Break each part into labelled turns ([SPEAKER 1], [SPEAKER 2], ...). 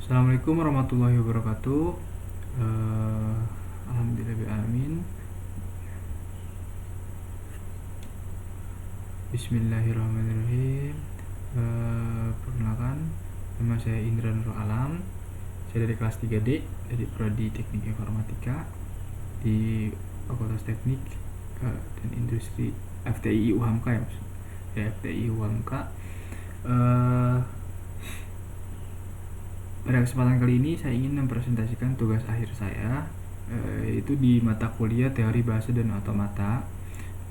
[SPEAKER 1] Assalamualaikum warahmatullahi wabarakatuh. Alhamdulillahirrahmanirrahim. Bismillahirrahmanirrahim. Perkenalkan, nama saya Indra Nurul Alam. Saya dari kelas 3D dari Prodi Teknik Informatika di Fakultas Teknik dan Industri FTI UHAMKA ya, FTI UHAMKA. Pada kesempatan kali ini saya ingin mempresentasikan tugas akhir saya, yaitu di mata kuliah Teori Bahasa dan Otomata,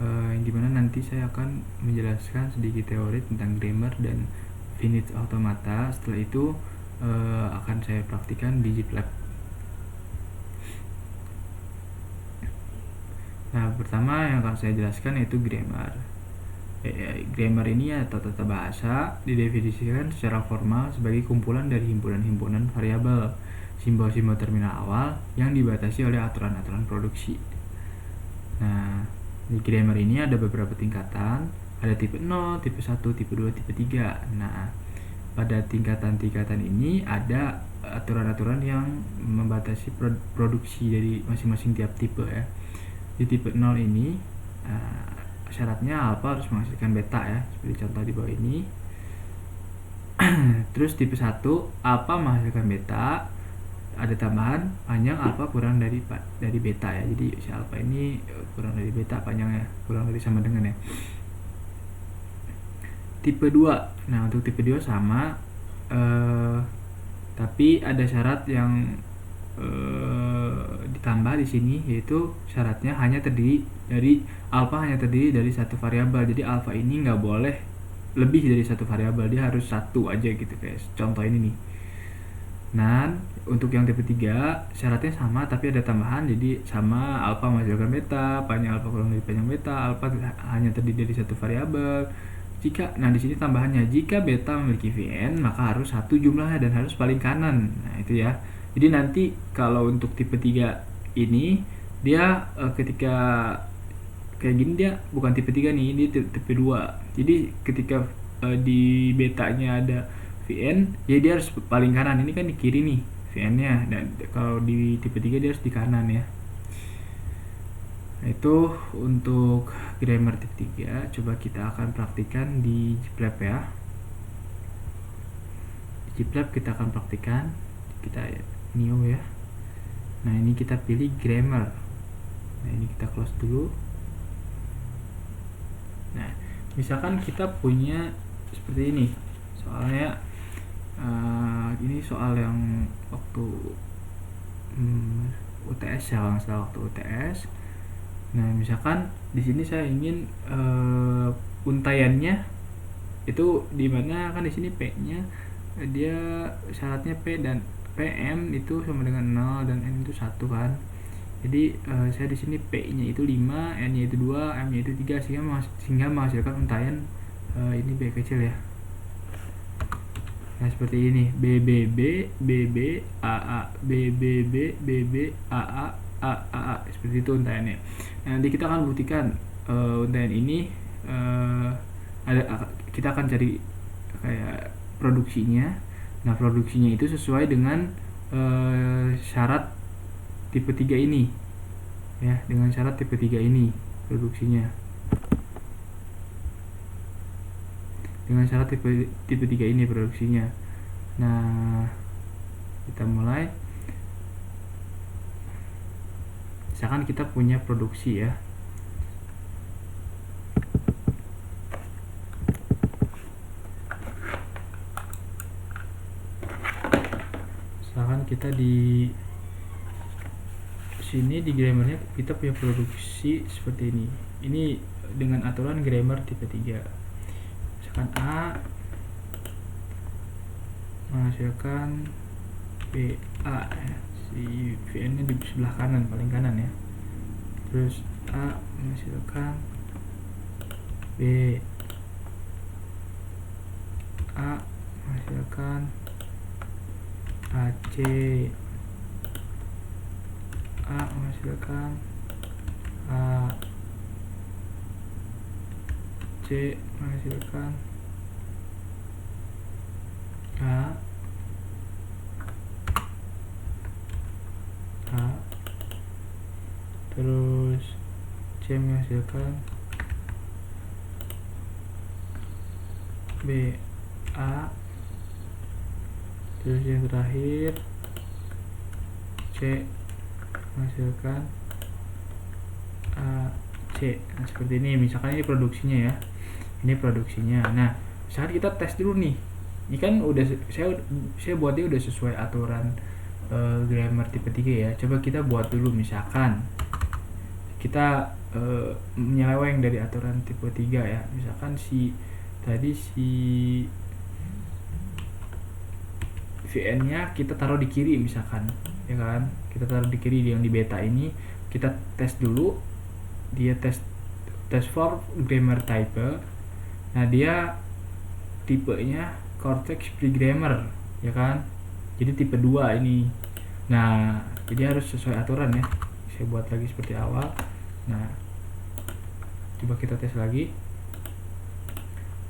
[SPEAKER 1] yang dimana nanti saya akan menjelaskan sedikit teori tentang grammar dan finite automata. Setelah itu akan saya praktikan di GitLab. Nah, pertama yang akan saya jelaskan yaitu grammar. Grammar ini atau tata bahasa didefinisikan secara formal sebagai kumpulan dari himpunan-himpunan variabel, simbol-simbol terminal awal yang dibatasi oleh aturan-aturan produksi. Nah, di grammar ini ada beberapa tingkatan, ada tipe 0, tipe 1, tipe 2, tipe 3. Nah, pada tingkatan-tingkatan ini ada aturan-aturan yang membatasi produksi dari masing-masing tiap tipe ya. Di tipe 0 ini syaratnya alfa harus menghasilkan beta ya, seperti contoh di bawah ini. Terus tipe 1 alfa menghasilkan beta, ada tambahan panjang alfa kurang dari beta ya. Jadi si alfa ini kurang dari beta, panjangnya kurang dari sama dengan ya. Tipe 2. Nah, untuk tipe 2 sama, tapi ada syarat yang ditambah di sini, yaitu syaratnya hanya terdiri dari alfa, hanya terdiri dari satu variabel. Jadi alfa ini nggak boleh lebih dari satu variabel, dia harus satu aja gitu, kayak contoh ini nih. Nah, untuk yang tipe 3 syaratnya sama tapi ada tambahan, jadi sama alfa menghasilkan beta, panjang alfa kurang dari panjang beta, alfa hanya terdiri dari satu variabel. Nah di sini tambahannya, jika beta memiliki Vn maka harus satu jumlahnya dan harus paling kanan. Nah itu ya. Jadi nanti kalau untuk tipe 3 ini dia ketika kayak gini, dia bukan tipe 3 nih, ini tipe 2. Jadi ketika di betanya ada Vn, ya dia harus paling kanan. Ini kan di kiri nih Vn-nya, dan kalau di tipe 3 dia harus di kanan ya. Nah, itu untuk grammar tipe 3. Coba kita akan praktikan di GitLab ya. Di GitLab kita akan praktikan, kita new ya. Nah, ini kita pilih grammar. Nah, ini kita close dulu. Nah, misalkan kita punya seperti ini soalnya. Ini soal yang waktu UTS ya, kalau salah waktu UTS. Nah, misalkan di sini saya ingin untaiannya itu di mana, kan di sini P-nya dia syaratnya P dan PM itu sama dengan 0 dan N itu 1 kan. Jadi saya di sini P-nya itu 5, N-nya itu 2, M-nya itu 3, sehingga menghasilkan untaian ini B kecil ya. Nah, seperti ini, BBB, BB, AA, BBB, BB, AA, AAA, seperti itu untaiannya. Nah, nanti kita akan buktikan untaian ini kita akan cari kayak produksinya. Nah, produksinya itu sesuai dengan syarat tipe 3 ini ya, dengan syarat tipe 3 ini produksinya. Dengan syarat tipe 3 ini produksinya. Nah, kita mulai. Misalkan kita punya produksi ya. Misalkan kita di sini di grammarnya kita punya produksi seperti ini. Ini dengan aturan grammar tipe 3. Misalkan A menghasilkan BA ya. Si Vn nya di sebelah kanan, paling kanan ya. Terus A menghasilkan B, A menghasilkan AC, A menghasilkan A, C menghasilkan A, terus C menghasilkan B A, terus yang terakhir C menghasilkan A C. Nah seperti ini, misalkan ini produksinya ya, ini produksinya. Nah saat kita tes dulu nih, ini kan udah saya buatnya udah sesuai aturan grammar tipe 3 ya. Coba kita buat dulu, misalkan kita menyeleweng dari aturan tipe 3 ya. Misalkan si VN nya kita taruh di kiri misalkan, ya kan, kita taruh di kiri, yang di beta ini kita tes dulu, dia tes for grammar type. Nah dia tipenya Cortex Pre-Grammar, ya kan, jadi tipe 2 ini. Nah jadi harus sesuai aturan ya, saya buat lagi seperti awal. Nah coba kita tes lagi.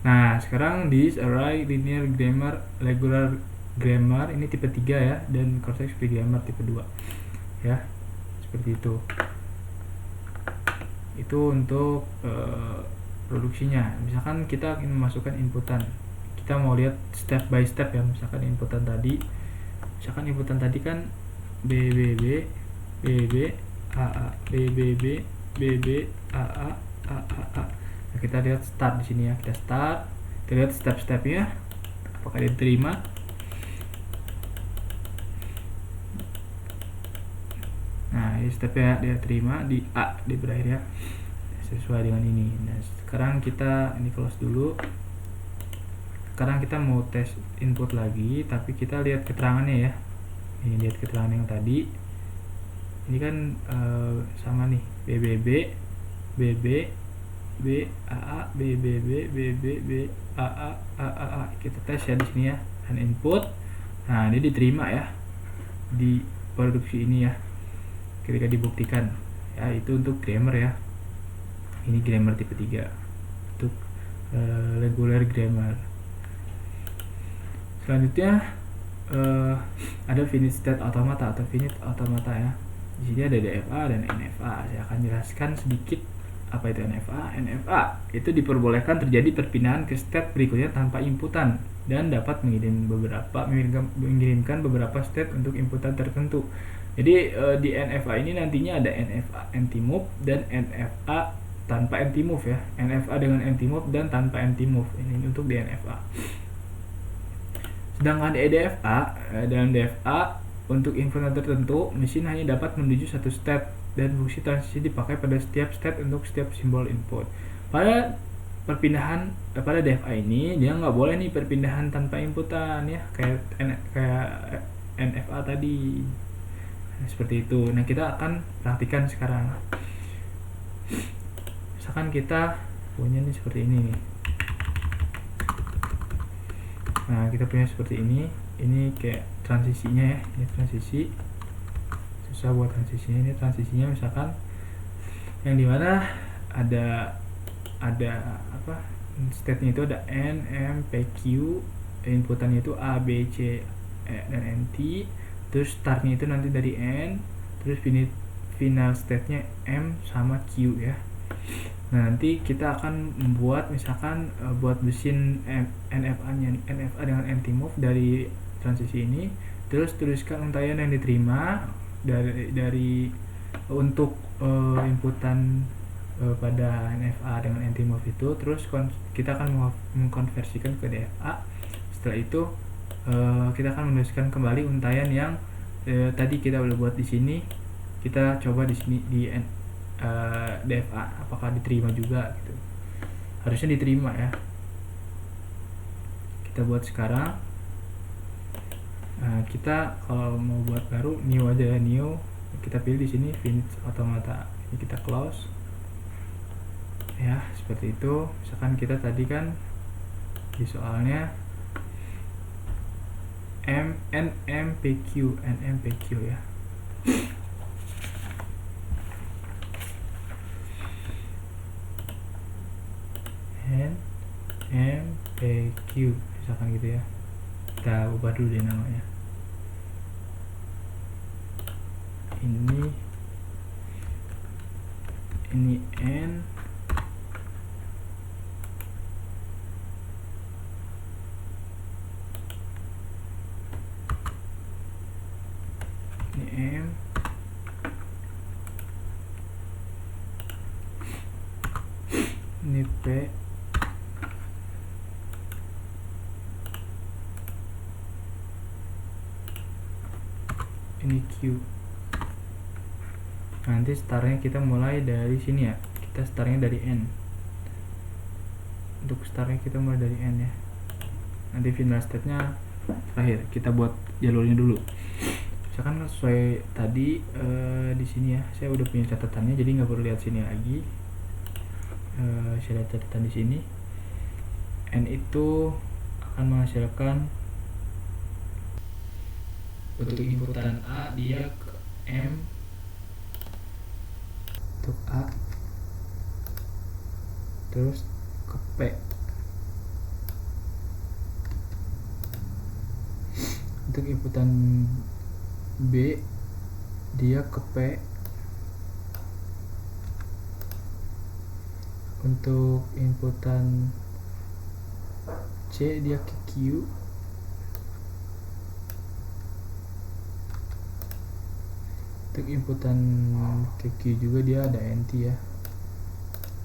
[SPEAKER 1] Nah sekarang this array linear grammar regular grammar ini tipe 3 ya, dan Cortex Pre-Grammar tipe 2 ya, seperti itu. Itu untuk produksinya. Misalkan kita ingin memasukkan inputan, kita mau lihat step by step ya. Misalkan inputan tadi kan BBB AA BBB AA. Nah, kita lihat start di sini ya. Kita lihat step-stepnya apakah diterima. Nah ini stepnya dia terima di A, di berakhir ya, sesuai dengan ini. Nah sekarang kita ini close dulu. Sekarang kita mau tes input lagi, tapi kita lihat keterangannya ya. Ini lihat keterangan yang tadi. Ini kan sama nih, BBB BB B AA BBB BB B AA. Kita tes ya di sini ya, dan input. Nah ini diterima ya di produksi ini ya, ketika dibuktikan ya. Itu untuk grammar ya, ini grammar tipe 3 untuk regular grammar. Selanjutnya ada finite state automata atau finite automata ya. Di sini ada DFA dan NFA. Saya akan jelaskan sedikit apa itu NFA. NFA itu diperbolehkan terjadi perpindahan ke step berikutnya tanpa inputan, dan dapat mengirimkan beberapa state untuk inputan tertentu. Jadi di NFA ini nantinya ada NFA anti-move dan NFA tanpa anti-move ya. NFA dengan anti-move dan tanpa anti-move. Ini untuk di NFA. Sedangkan di DFA, dalam DFA untuk inputan tertentu, mesin hanya dapat menuju satu step, dan fungsi transisi dipakai pada setiap step untuk setiap simbol input. Pada perpindahan pada DFA ini dia nggak boleh nih perpindahan tanpa inputan ya, kayak NFA tadi. Seperti itu. Nah kita akan perhatikan sekarang. Misalkan kita punya nih seperti ini nih. Nah kita punya seperti ini kayak transisinya ya, ini transisi. Susah buat transisinya. Ini transisinya misalkan yang dimana ada apa, state-nya itu ada N, M, P, Q, inputannya itu A, B, C, E, dan N, T. Terus startnya itu nanti dari N, terus final state-nya M sama Q ya. Nah nanti kita akan membuat misalkan buat mesin NFA dengan anti-move dari transisi ini, terus tuliskan untayan yang diterima dari untuk inputan pada NFA dengan anti-move itu. Terus kita akan mengkonversikan ke DFA. Setelah itu kita akan menuliskan kembali untayan yang tadi kita udah buat di sini. Kita coba di sini di DFA apakah diterima juga gitu. Harusnya diterima ya. Kita buat sekarang. Kita kalau mau buat baru new aja ya, new. Kita pilih di sini finite automata. Ini kita close. Ya, seperti itu. Misalkan kita tadi kan di soalnya NMPQ ya. NMPQ misalkan gitu ya. Kita ubah dulu deh namanya. Ini ini N, ini M, ini P, ini Q. Nanti startnya kita mulai dari sini ya, kita startnya dari N. Untuk startnya kita mulai dari N ya. Nanti final stepnya terakhir kita buat jalurnya dulu. Misalkan sesuai tadi di sini ya, saya udah punya catatannya, jadi nggak perlu lihat sini lagi. Saya lihat catatan di sini. N itu akan menghasilkan untuk inputan A dia ke M, untuk A, terus ke P. Untuk inputan B dia ke P. Untuk inputan C dia ke Q. Untuk inputan ke Q juga dia ada NT ya.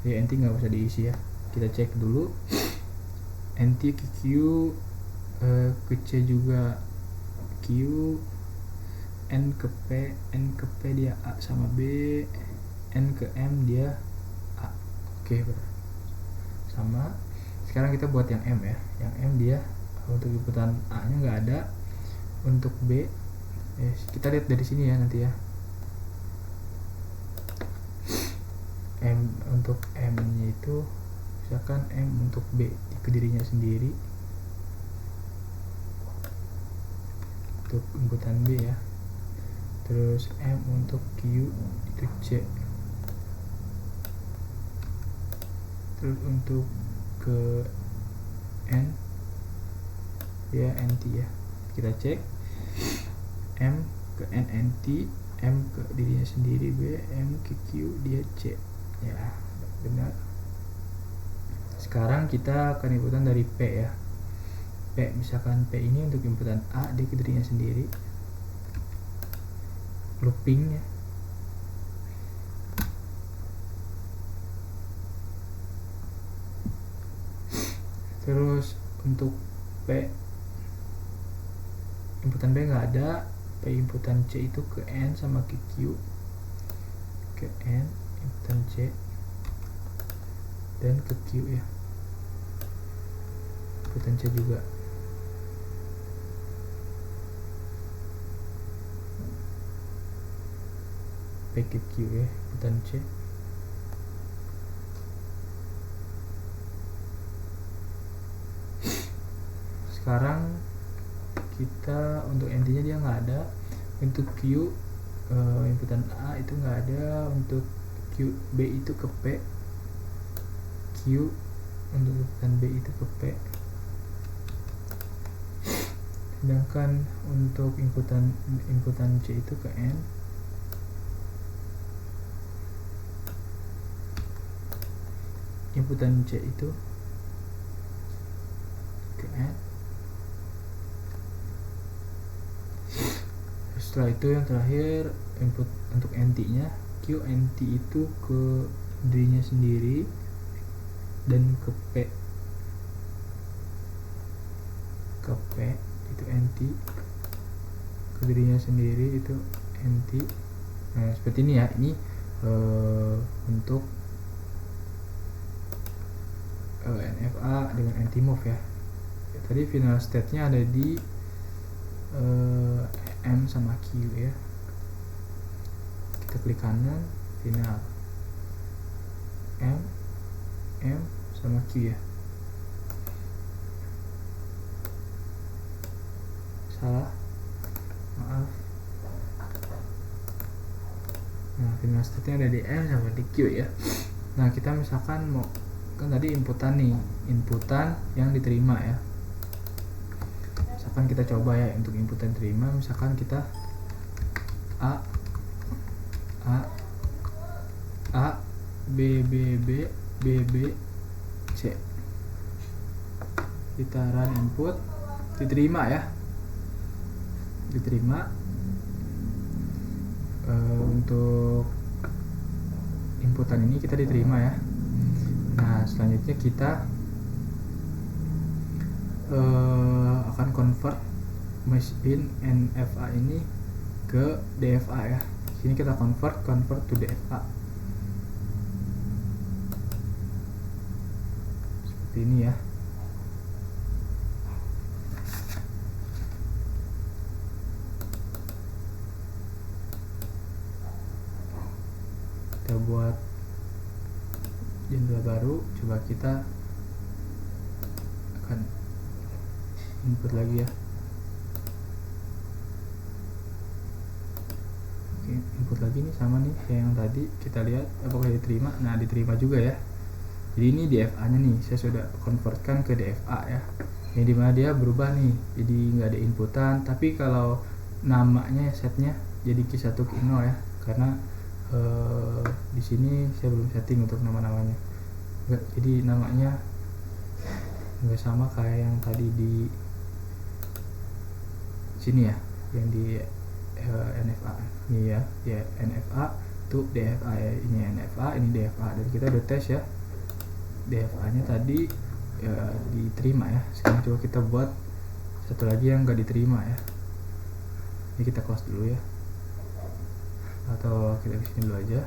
[SPEAKER 1] NT nggak usah diisi ya, kita cek dulu. NT ke Q, ke C juga Q, N ke P dia A sama B, N ke M dia A. Oke, sama. Sekarang kita buat yang M ya. Yang M dia untuk inputan A nya nggak ada. Untuk B kita lihat dari sini ya nanti ya. M untuk M nya itu misalkan M untuk B ke dirinya sendiri, untuk inputan B ya. Terus M untuk Q itu C. Terus untuk ke N ya NT ya. Kita cek M ke N NT, M ke dirinya sendiri B, M ke Q dia C ya, benar. Sekarang kita akan inputan dari P ya. P, misalkan P ini untuk inputan A dia ke dirinya sendiri, looping ya. Terus untuk P inputan B nggak ada. P inputan C itu ke N sama ke Q, ke N inputan C dan ke Q ya, inputan C juga. P ke Q ya, inputan C. Sekarang kita untuk NT nya dia nggak ada. Untuk Q inputan A itu nggak ada. Untuk Q B itu ke P, Q untuk inputan B itu ke P. Sedangkan untuk inputan C itu ke N. Inputan C itu ke N. Setelah itu yang terakhir input untuk NT nya, Q NT itu ke dirinya sendiri dan ke P, itu NT, ke dirinya sendiri itu NT. Nah seperti ini ya. Ini untuk NFA dengan NT-move ya. Tadi final state nya ada di M sama Q ya. Kita klik kanan, final M sama Q ya. Salah, maaf. Nah final state nya ada di M sama di Q ya. Nah kita misalkan mau, kan tadi inputan nih, inputan yang diterima ya. Misalkan kita coba ya untuk inputan terima, misalkan kita A BBC. Kita run input, diterima ya, diterima. Untuk inputan ini kita diterima ya. Nah selanjutnya kita akan convert machine NFA ini ke DFA ya. Sini kita convert to DFA seperti ini ya. Kita buat jendela baru, coba kita akan input lagi ya. Oke, input lagi nih sama nih kayak yang tadi, kita lihat apakah diterima. Nah diterima juga ya. Jadi ini DFA nya nih saya sudah convertkan ke DFA ya, yang dimana dia berubah nih jadi nggak ada inputan, tapi kalau namanya setnya jadi Q1 Q0 ya, karena di sini saya belum setting untuk nama-namanya. Jadi namanya nggak sama kayak yang tadi di sini ya, yang di NFA ini ya, NFA itu DFA ya, ini NFA ini DFA, dan kita udah tes ya DFA nya tadi diterima ya. Sekarang coba kita buat satu lagi yang nggak diterima ya. Ini kita close dulu ya, atau kita kesini dulu aja.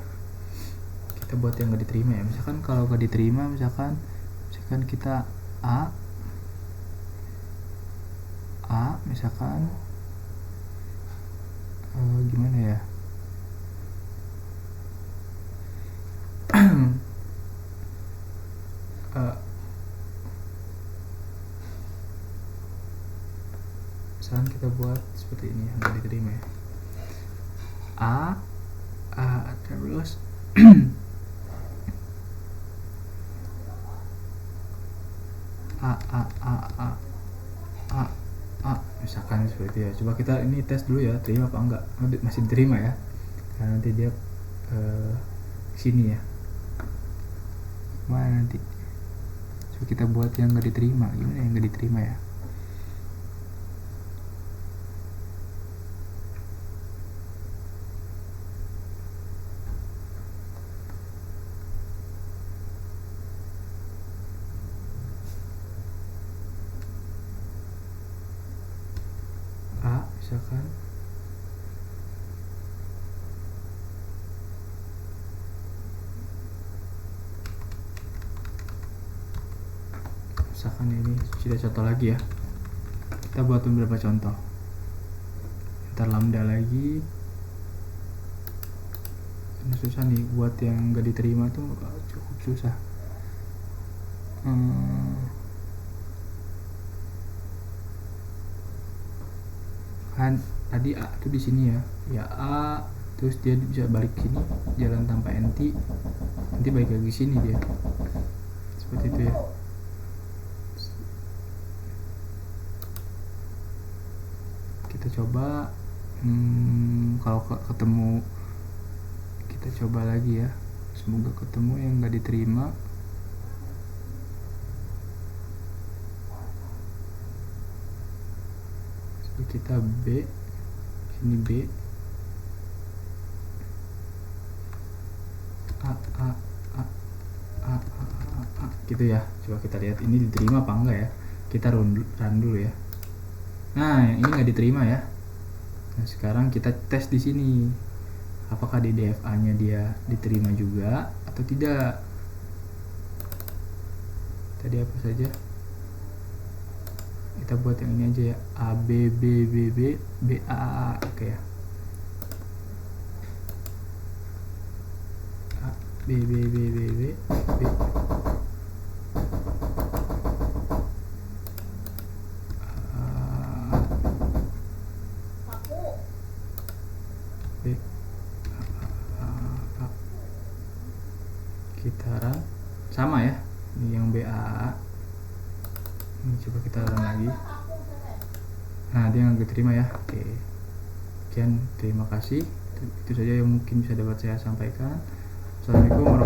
[SPEAKER 1] Kita buat yang nggak diterima ya. Misalkan kalau nggak diterima, misalkan kita A misalkan gimana ya, misalkan kita buat seperti ini yang nggak diterima ya. Terus misalkan seperti ya. Coba kita ini tes dulu ya, terima apa enggak. Masih diterima ya, karena nanti dia sini ya. Mana nanti coba kita buat yang nggak diterima. Gimana yang nggak diterima ya? Misalkan ini sudah contoh lagi ya. Kita buat beberapa contoh. Ntar lambda lagi. Ini susah nih buat yang nggak diterima tuh, cukup susah. Kan tadi A itu di sini ya A, terus dia bisa balik sini, jalan tanpa nanti balik lagi sini dia, seperti itu ya. Kita coba kalau ketemu, kita coba lagi ya, semoga ketemu yang nggak diterima. Kita B, sini B, A gitu ya. Coba kita lihat ini diterima apa enggak ya. Kita run dulu ya. Nah yang ini nggak diterima ya. Nah sekarang kita tes di sini, apakah di DFA nya dia diterima juga atau tidak. Tadi apa saja, kita buat yang ini aja ya, A B B B B B A. Oke ya, A B B B B B B B A. Kita run sama ya, ini yang BA. Ini coba kita run lagi. Nah dia nggak diterima ya. Oke, sekian, terima kasih. Itu saja yang mungkin bisa dapat saya sampaikan. Assalamualaikum warahmatullahi wabarakatuh.